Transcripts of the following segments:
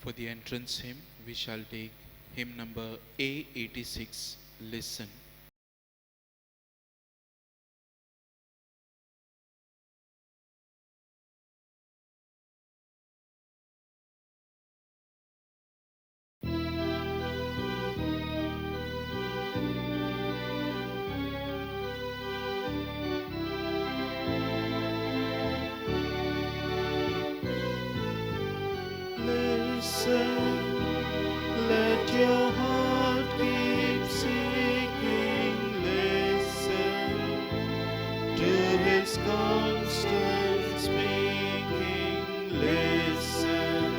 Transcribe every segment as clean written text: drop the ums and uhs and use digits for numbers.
For the entrance hymn, we shall take hymn number A86, Listen. Let your heart keep seeking. Listen to his constant speaking. Listen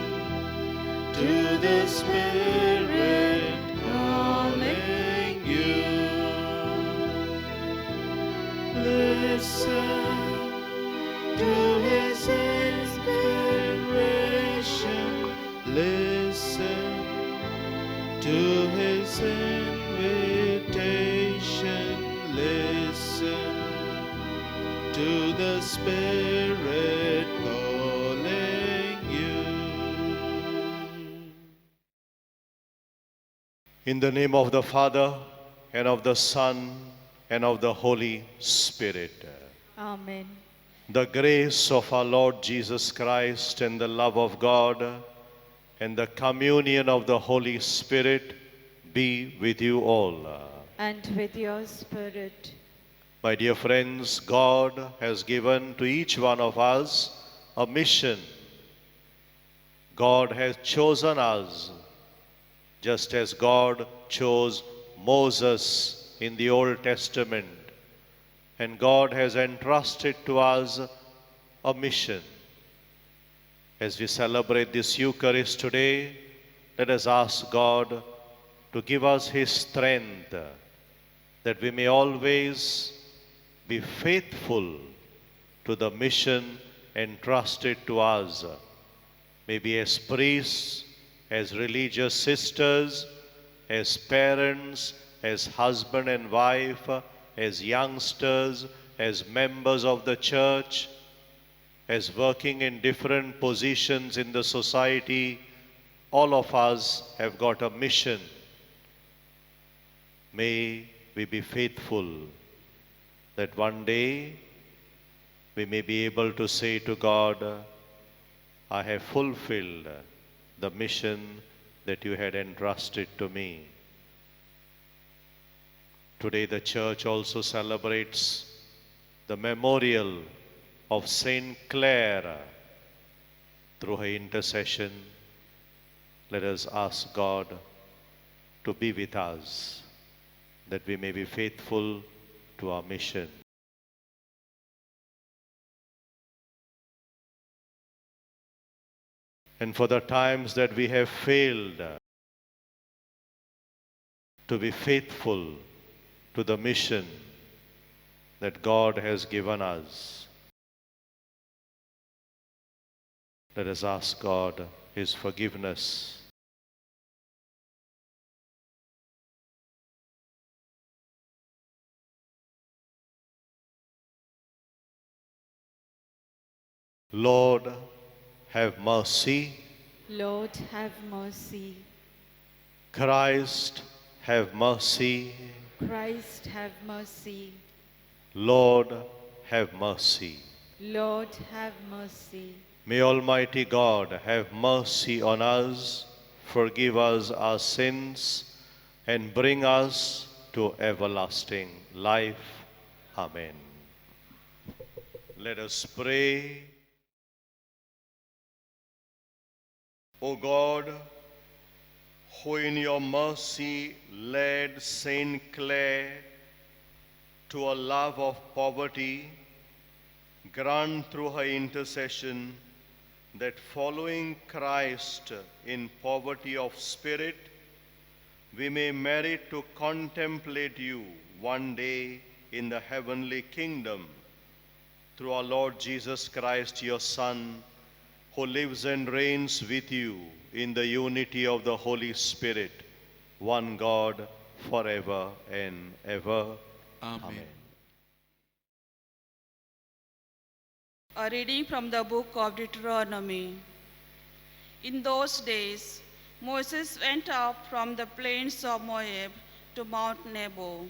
to the Spirit calling you. Listen to his inspiration. Listen to his invitation. Listen to the Spirit calling you. In the name of the Father, and of the Son, and of the Holy Spirit. Amen. The grace of our Lord Jesus Christ and the love of God and the communion of the Holy Spirit be with you all. And with your spirit. My dear friends, God has given to each one of us a mission. God has chosen us, just as God chose Moses in the Old Testament. And God has entrusted to us a mission. As we celebrate this Eucharist today, let us ask God to give us His strength, that we may always be faithful to the mission entrusted to us. Maybe as priests, as religious sisters, as parents, as husband and wife, as youngsters, as members of the church, as working in different positions in the society, all of us have got a mission. May we be faithful, that one day we may be able to say to God, I have fulfilled the mission that you had entrusted to me. Today the Church also celebrates the memorial of Saint Clare. Through her intercession, let us ask God to be with us, that we may be faithful to our mission. And for the times that we have failed to be faithful to the mission that God has given us, let us ask God His forgiveness. Lord, have mercy. Lord, have mercy. Christ, have mercy. Christ, have mercy. Lord, have mercy. Lord, have mercy. May Almighty God have mercy on us, forgive us our sins, and bring us to everlasting life. Amen. Let us pray. O God, who in your mercy led Saint Clare to a love of poverty, grant through her intercession that following Christ in poverty of spirit, we may merit to contemplate you one day in the heavenly kingdom. Through our Lord Jesus Christ, your Son, who lives and reigns with you in the unity of the Holy Spirit, one God, forever and ever. Amen. A reading from the book of Deuteronomy. In those days, Moses went up from the plains of Moab to Mount Nebo,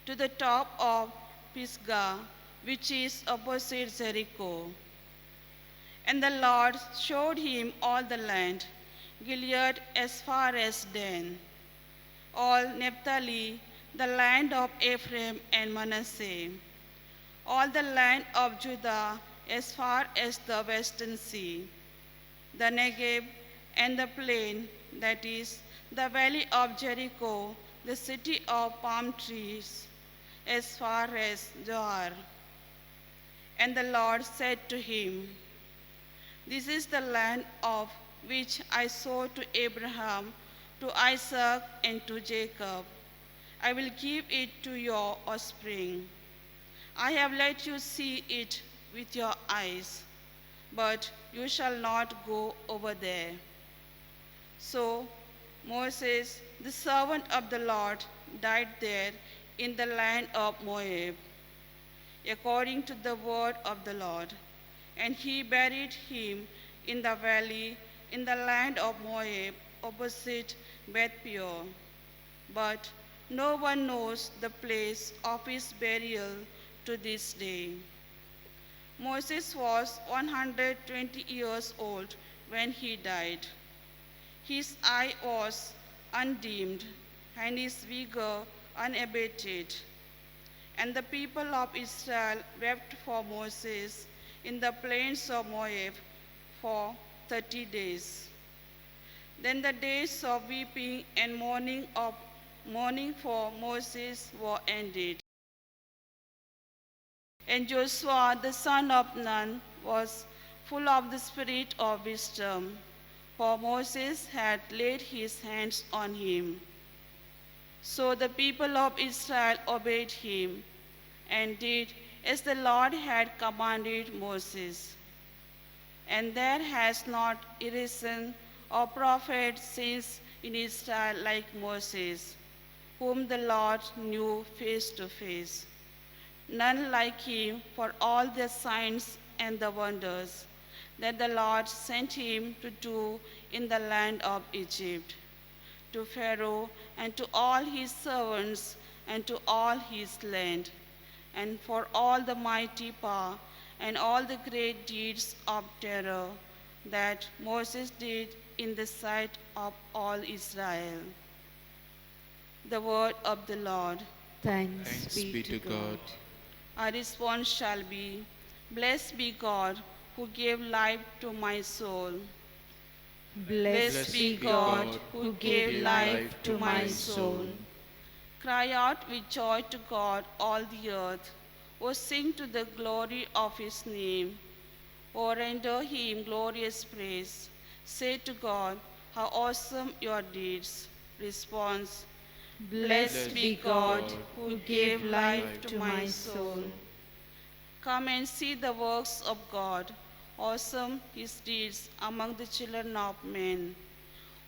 to the top of Pisgah, which is opposite Jericho. And the Lord showed him all the land, Gilead as far as Dan, all Naphtali, the land of Ephraim and Manasseh, all the land of Judah as far as the western sea, the Negev and the plain, that is, the valley of Jericho, the city of palm trees, as far as Zoar. And the Lord said to him, This is the land of which I swore to Abraham, to Isaac, and to Jacob. I will give it to your offspring. I have let you see it with your eyes, but you shall not go over there. So Moses, the servant of the Lord, died there in the land of Moab, according to the word of the Lord. And he buried him in the valley in the land of Moab, opposite Beth Peor. But no one knows the place of his burial to this day. Moses was 120 years old when he died. His eye was undimmed and his vigor unabated. And the people of Israel wept for Moses in the plains of Moab for 30 days. Then the days of weeping and mourning for Moses were ended. And Joshua, the son of Nun, was full of the spirit of wisdom, for Moses had laid his hands on him. So the people of Israel obeyed him and did as the Lord had commanded Moses. And there has not arisen a prophet since in Israel like Moses, whom the Lord knew face to face. None like him for all the signs and the wonders that the Lord sent him to do in the land of Egypt, to Pharaoh and to all his servants and to all his land, and for all the mighty power and all the great deeds of terror that Moses did in the sight of all Israel. The word of the Lord. Thanks be to God. Our response shall be, Blessed be God who gave life to my soul. Blessed be God who gave life to my soul. Cry out with joy to God, all the earth. O sing to the glory of his name. O render him glorious praise. Say to God, how awesome your deeds. Response, Blessed be God who gave life to my soul. Come and see the works of God, awesome his deeds among the children of men.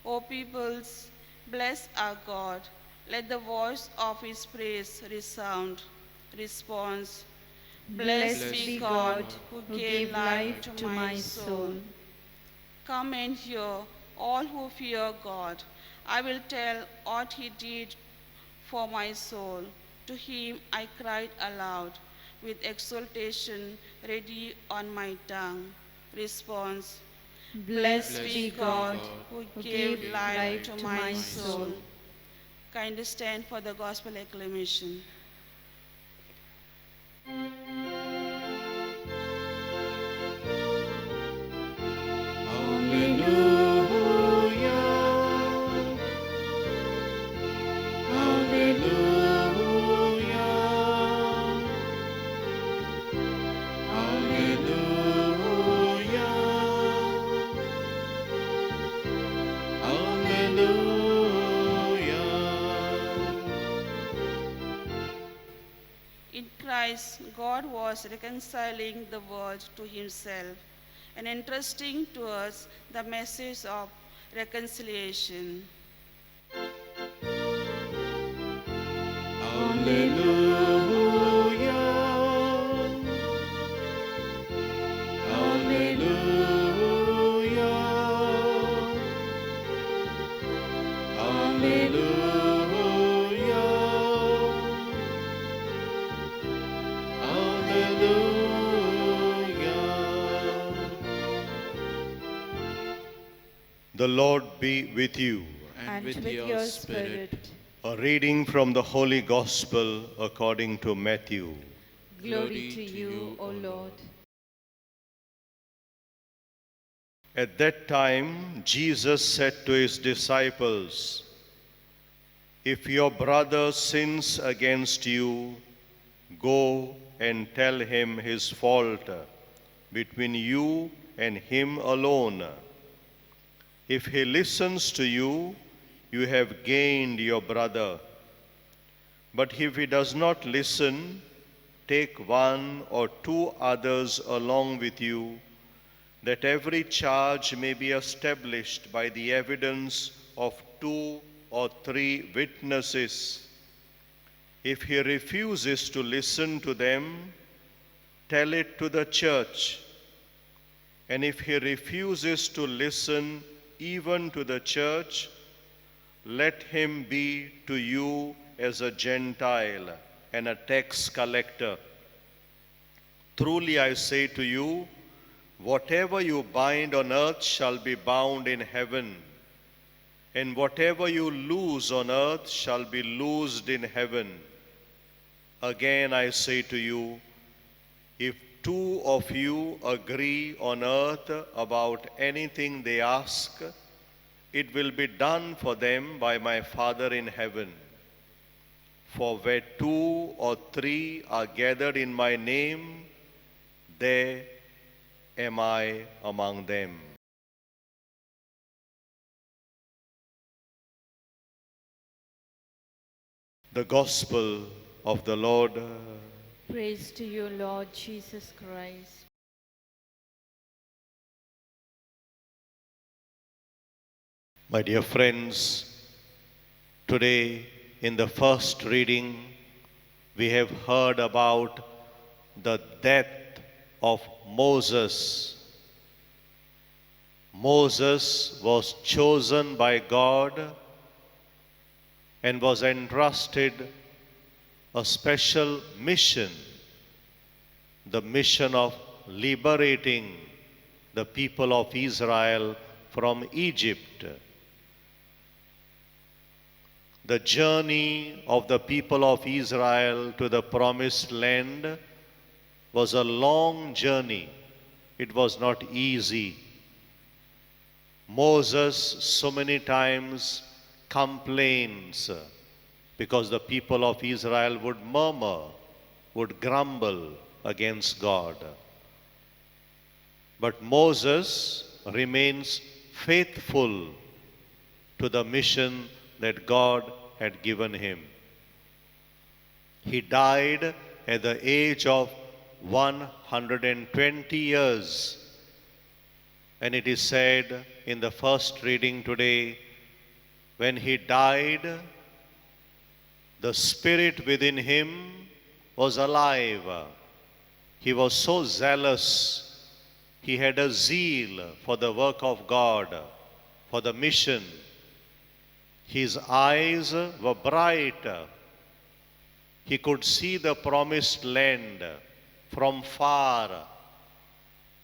O peoples, bless our God. Let the voice of his praise resound. Response, Blessed be God who gave life to my soul. Come and hear, all who fear God. I will tell what he did for my soul. To him I cried aloud, with exultation ready on my tongue. Response, Blessed be God who gave life to my soul. Kindly stand for the gospel acclamation. In Christ, God was reconciling the world to himself and entrusting to us the message of reconciliation. The Lord be with you. And with your spirit. A reading from the Holy Gospel according to Matthew. Glory to you, O Lord. At that time, Jesus said to his disciples, "If your brother sins against you, go and tell him his fault between you and him alone. If he listens to you, you have gained your brother. But if he does not listen, take one or two others along with you, that every charge may be established by the evidence of 2 or 3 witnesses. If he refuses to listen to them, tell it to the church. And if he refuses to listen even to the church, let him be to you as a Gentile and a tax collector. Truly I say to you, whatever you bind on earth shall be bound in heaven, and whatever you loose on earth shall be loosed in heaven. Again I say to you, if 2 of you agree on earth about anything they ask, it will be done for them by my Father in heaven. For where 2 or 3 are gathered in my name, there am I among them." The Gospel of the Lord. Praise to you, Lord Jesus Christ. My dear friends, today in the first reading, we have heard about the death of Moses. Moses was chosen by God and was entrusted a special mission, the mission of liberating the people of Israel from Egypt. The journey of the people of Israel to the promised land was a long journey. It was not easy. Moses so many times complains because the people of Israel would murmur, would grumble against God. But Moses remains faithful to the mission that God had given him. He died at the age of 120 years. And it is said in the first reading today, when he died, the spirit within him was alive. He was so zealous. He had a zeal for the work of God, for the mission. His eyes were bright. He could see the promised land from far.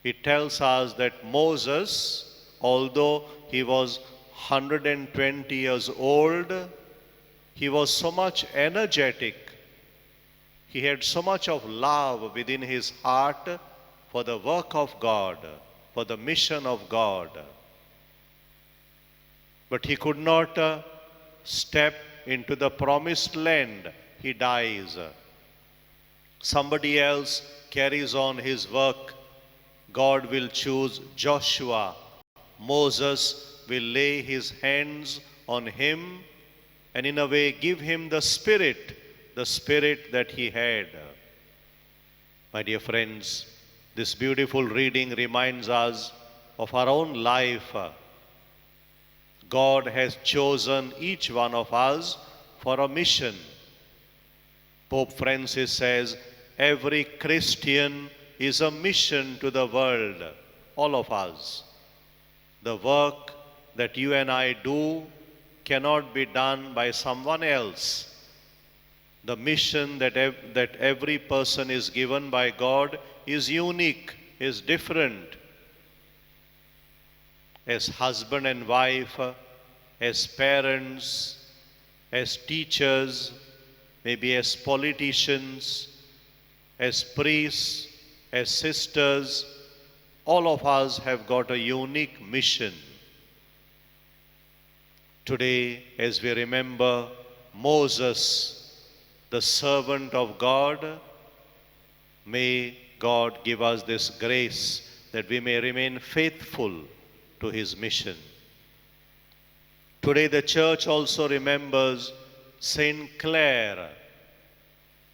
It tells us that Moses, although he was 120 years old, he was so much energetic. He had so much of love within his heart for the work of God, for the mission of God. But he could not step into the promised land. He dies. Somebody else carries on his work. God will choose Joshua. Moses will lay his hands on him and in a way give him the spirit that he had. My dear friends, this beautiful reading reminds us of our own life. God has chosen each one of us for a mission. Pope Francis says, every Christian is a mission to the world, all of us. The work that you and I do cannot be done by someone else. The mission that every person is given by God is unique, is different. as husband and wife, as parents, as teachers, maybe as politicians, as priests, as sisters, all of us have got a unique mission. Today, as we remember Moses, the servant of God, may God give us this grace that we may remain faithful to his mission. Today, the church also remembers Saint Clare.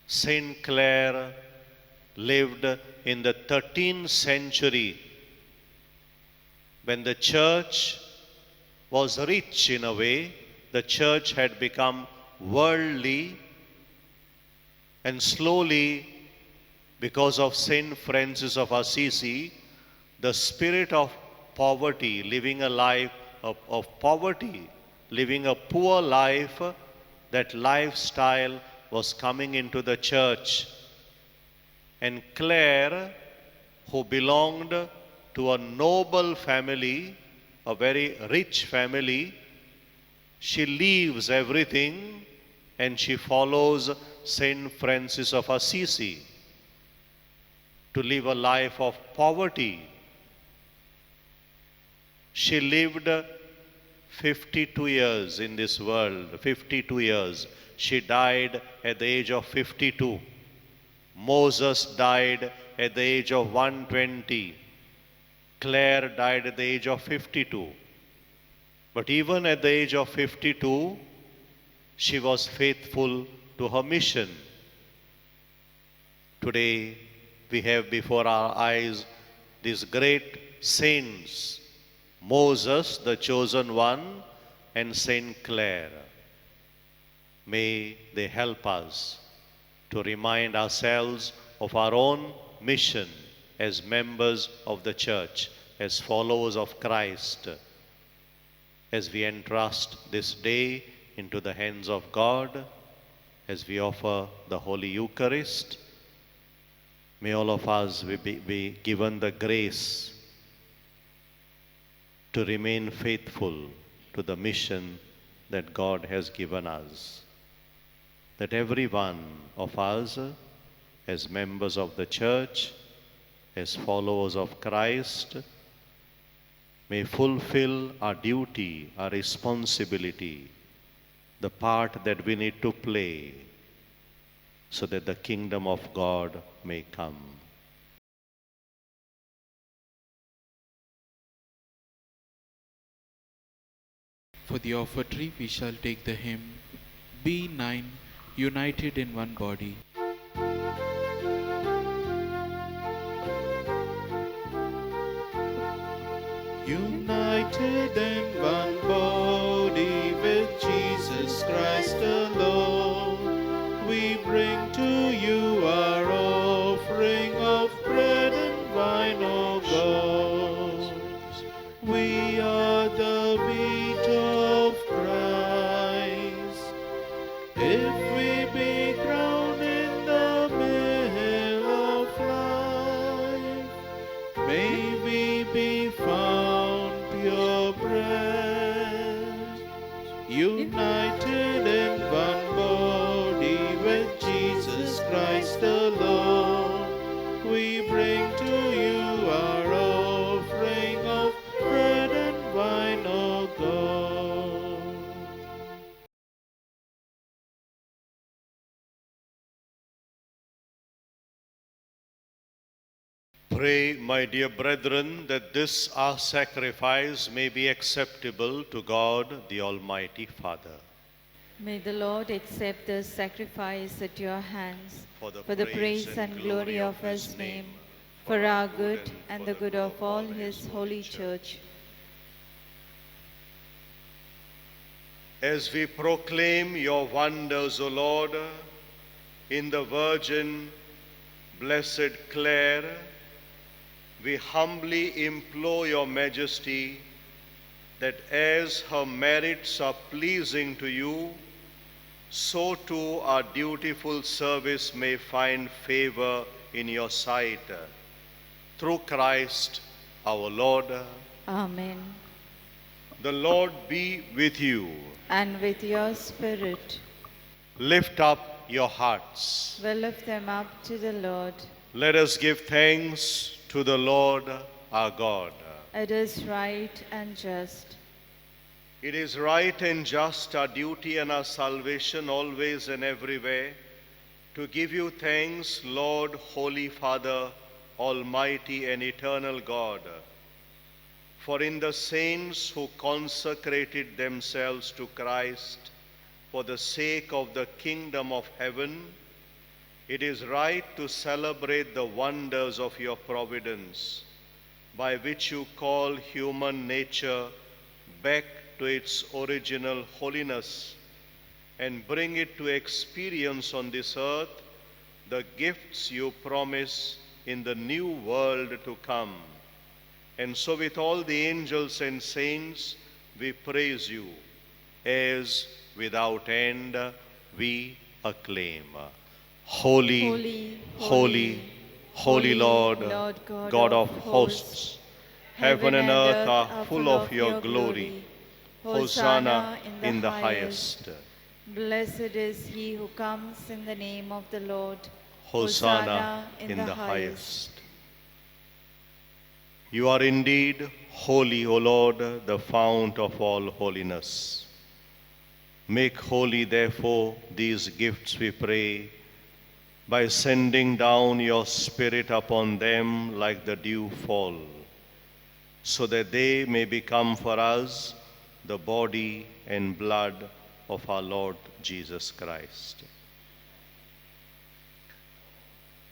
Saint Clare lived in the 13th century when the church was rich in a way. The church had become worldly, and slowly, because of Saint Francis of Assisi, the spirit of poverty, living a life of poverty, living a poor life, that lifestyle was coming into the church. And Clare, who belonged to a noble family, a very rich family, she leaves everything and she follows Saint Francis of Assisi to live a life of poverty. She lived 52 years in this world, 52 years. She died at the age of 52. Moses died at the age of 120. Clare died at the age of 52. But even at the age of 52, she was faithful to her mission. Today, we have before our eyes these great saints, Moses, the chosen one, and Saint Clare. May they help us to remind ourselves of our own mission as members of the church, as followers of Christ, as we entrust this day into the hands of God, as we offer the Holy Eucharist. May all of us be given the grace to remain faithful to the mission that God has given us. That every one of us, as members of the church, as followers of Christ, may fulfill our duty, our responsibility, the part that we need to play, so that the kingdom of God may come. For the offertory, we shall take the hymn B9, United in One Body. United in one body with Jesus Christ alone, we bring to you our offering of bread and wine, O God. We are the wheat of Christ. If we be ground in the mill of life, may we be found pure bread, united in one body with Jesus Christ alone. We bring to you our offering of bread and wine, O God. Pray, my dear brethren, that this our sacrifice may be acceptable to God, the Almighty Father. May the Lord accept the sacrifice at your hands For the for the praise and glory of his name, for our good and the good of all his holy church. As we proclaim your wonders, O Lord, in the Virgin Blessed Clare, we humbly implore your Majesty that as her merits are pleasing to you, so too our dutiful service may find favor in your sight. Through Christ our Lord. Amen. The Lord be with you. And with your spirit. Lift up your hearts. We'll lift them up to the Lord. Let us give thanks to the Lord our God. It is right and just. It is right and just, our duty and our salvation, always and everywhere, to give you thanks, Lord, Holy Father, Almighty and eternal God. For in the saints who consecrated themselves to Christ for the sake of the kingdom of heaven, it is right to celebrate the wonders of your providence, by which you call human nature back to its original holiness and bring it to experience on this earth the gifts you promise in the new world to come. And so with all the angels and saints, we praise you, as without end we acclaim. Holy, Holy, holy, holy Lord, God of hosts, heaven and earth are full of your glory. Hosanna in the highest. Blessed is he who comes in the name of the Lord. Hosanna in the highest. You are indeed holy, O Lord, the fount of all holiness. Make holy, therefore, these gifts, we pray, by sending down your Spirit upon them like the dew fall, so that they may become for us the body and blood of our Lord Jesus Christ.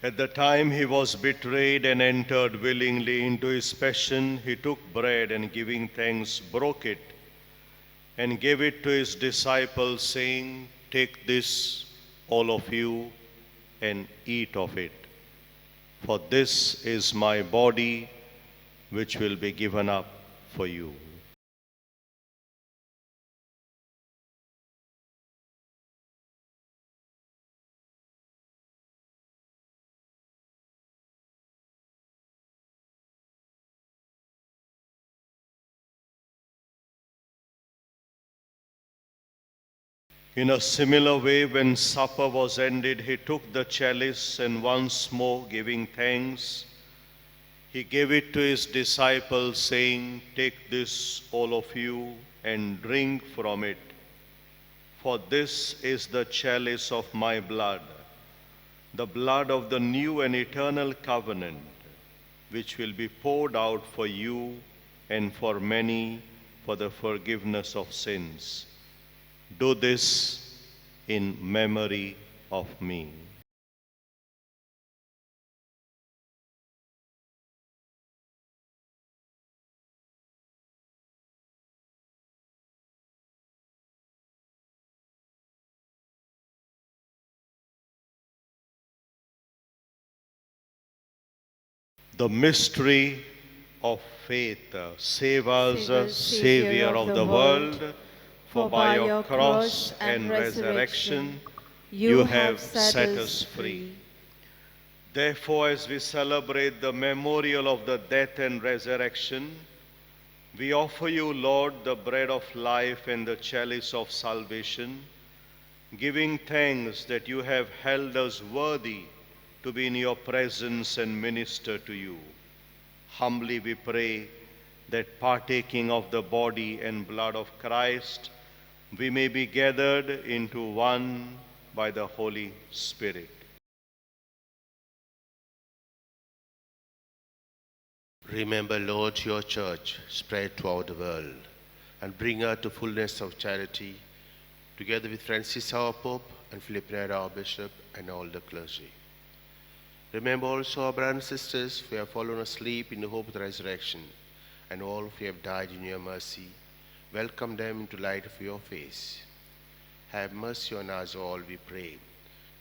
At the time he was betrayed and entered willingly into his passion, he took bread and giving thanks, broke it and gave it to his disciples, saying, "Take this, all of you, and eat of it. For this is my body, which will be given up for you." In a similar way, when supper was ended, he took the chalice and once more giving thanks, he gave it to his disciples, saying, "Take this, all of you, and drink from it. For this is the chalice of my blood, the blood of the new and eternal covenant, which will be poured out for you and for many for the forgiveness of sins. Do this in memory of me." The mystery of faith. Save us, Savior of the world, for by your cross and resurrection you have set us free. Therefore, as we celebrate the memorial of the death and resurrection, we offer you, Lord, the bread of life and the chalice of salvation, giving thanks that you have held us worthy to be in your presence and minister to you. Humbly we pray that, partaking of the body and blood of Christ, we may be gathered into one by the Holy Spirit. Remember, Lord, your church spread throughout the world and bring her to fullness of charity, together with Francis our Pope and Philip Neri our Bishop and all the clergy. Remember also our brothers and sisters who have fallen asleep in the hope of the resurrection, and all who have died in your mercy. Welcome them into the light of your face. Have mercy on us all, we pray,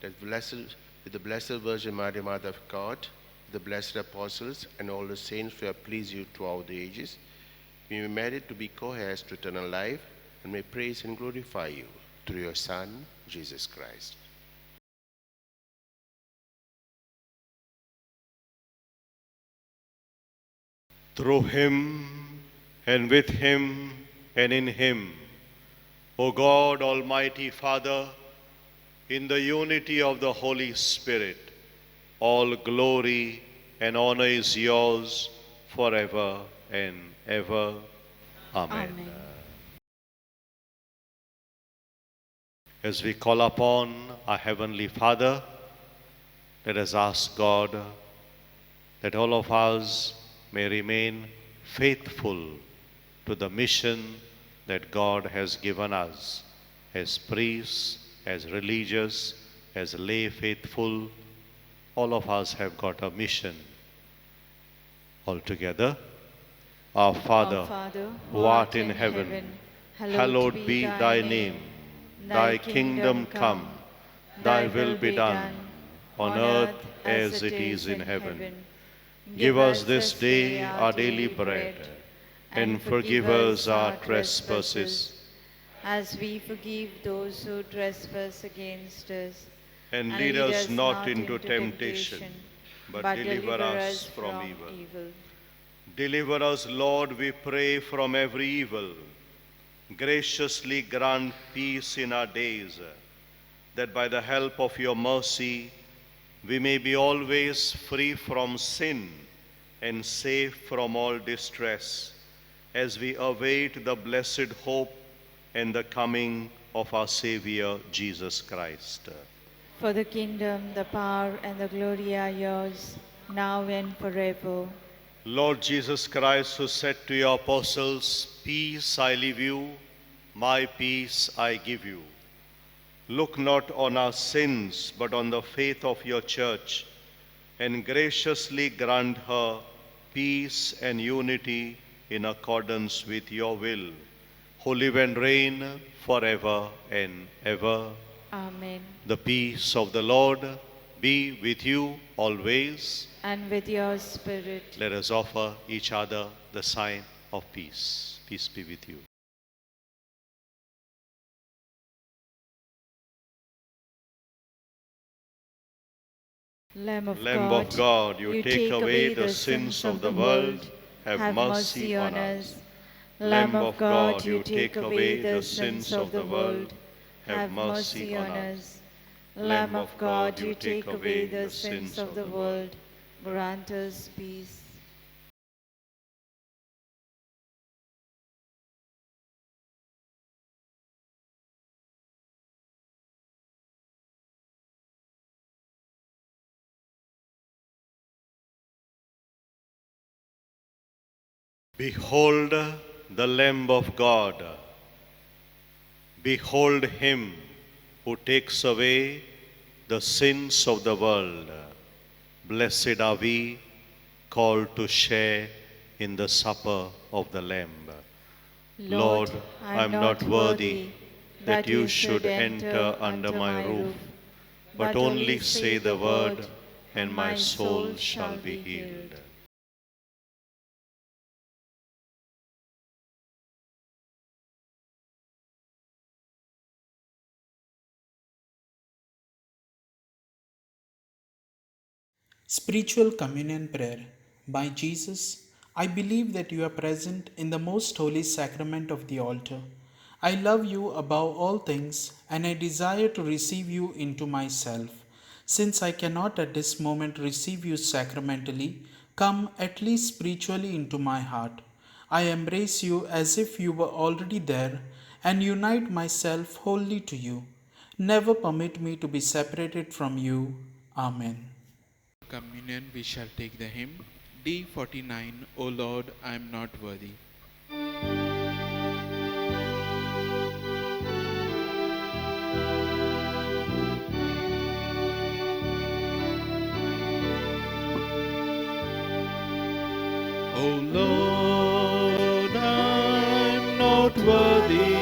that with the Blessed Virgin Mary, Mother of God, the blessed apostles, and all the saints who have pleased you throughout the ages, we may merit to be co-heirs to eternal life, and may praise and glorify you through your Son, Jesus Christ. Through him, and with him, and in him. O God, Almighty Father, in the unity of the Holy Spirit, all glory and honor is yours forever and ever. Amen. Amen. As we call upon our Heavenly Father, let us ask God that all of us may remain faithful to the mission that God has given us as priests, as religious, as lay faithful. All of us have got a mission. All together. Our Father, Our Father, who art in heaven, hallowed be thy name. Thy kingdom come, thy will be done, on earth as it is in heaven. Give us this day our daily bread, and forgive us our trespasses, as we forgive those who trespass against us. and lead us not into temptation, but deliver us from evil. Deliver us, Lord, we pray, from every evil. Graciously grant peace in our days, that by the help of your mercy we may be always free from sin and safe from all distress, as we await the blessed hope and the coming of our Savior Jesus Christ. For the kingdom, the power, and the glory are yours, now and forever. Lord Jesus Christ, who said to your apostles, "Peace I leave you, my peace I give you," look not on our sins, but on the faith of your church, and graciously grant her peace and unity in accordance with your will, who live and reign forever and ever. Amen. The peace of the Lord be with you always. And with your spirit. Let us offer each other the sign of peace. Peace be with you. Lamb of God, you take away the sins of the world. Have mercy on us. Lamb of God, you take away the sins of the world. Have mercy on us. Lamb of God, you take away the sins of the world. Grant us peace. Behold the Lamb of God. Behold him who takes away the sins of the world. Blessed are we, called to share in the supper of the Lamb. Lord, I am not worthy that you should enter under my roof, but only say the word, and my soul shall be healed. Spiritual Communion Prayer. By Jesus, I believe that you are present in the most holy sacrament of the altar. I love you above all things, and I desire to receive you into myself. Since I cannot at this moment receive you sacramentally, come at least spiritually into my heart. I embrace you as if you were already there, and unite myself wholly to you. Never permit me to be separated from you. Amen. Communion, we shall take the hymn D49, O Lord, I am not worthy. O Lord, I am not worthy,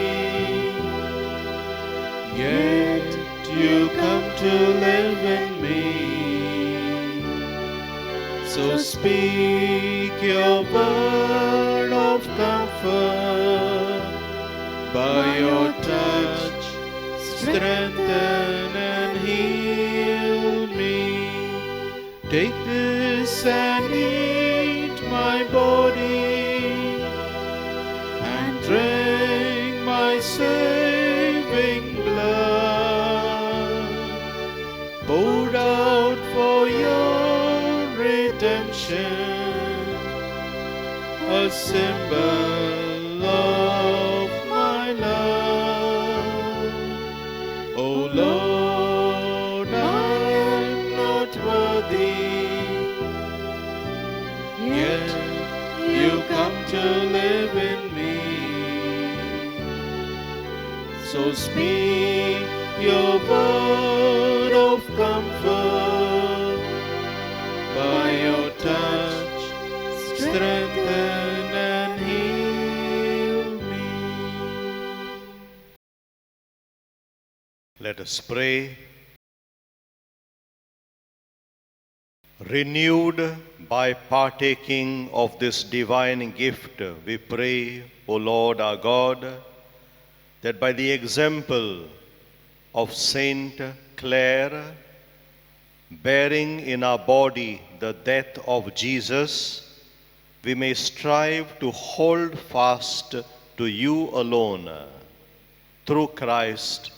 yet you come to live in me. So speak your word of comfort, by your touch strengthen and heal me. Take this and eat my body, and drink saving blood, poured out for your redemption, a symbol of my love. O Lord, I am not worthy, yet you come to live in me. So speak your word of comfort, by your touch strengthen and heal me. Let us pray. Renewed by partaking of this divine gift, we pray, O Lord our God, that by the example of Saint Clare, bearing in our body the death of Jesus, we may strive to hold fast to you alone, through Christ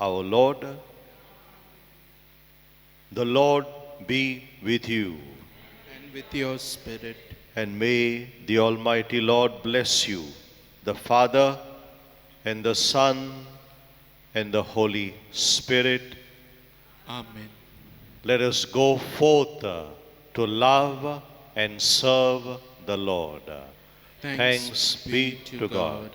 our Lord. The Lord be with you. And with your spirit. And may the Almighty Lord bless you, the Father, and the Son, and the Holy Spirit. Amen. Let us go forth to love and serve the Lord. Thanks be to God.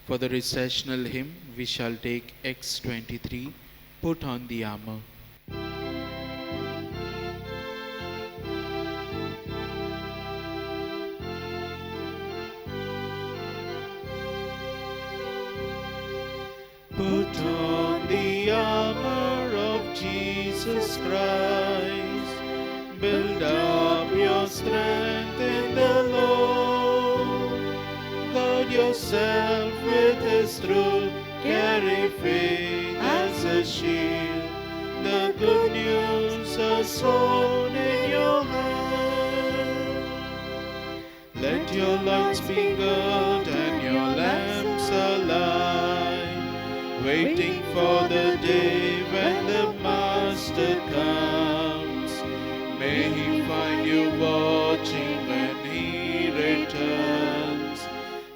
For the recessional hymn, we shall take X23, Put on the Armor. Put on the armor of Jesus Christ, build up your strength in the Lord. Guard yourself with His truth, carry faith as a shield. The good news are sown in your hand. Let your lights be good and your lamps alight, waiting for the day when the Master comes. May He find you watching when He returns.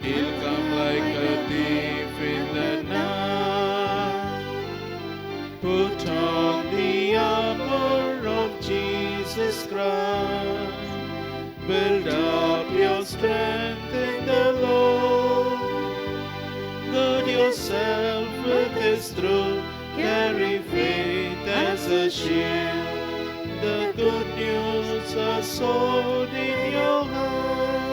He'll come like a thief in the night. Put on the armor of Jesus Christ, build up your strength in the Lord. Gird yourself with His truth, carry faith as a shield. The good news are sown in your heart.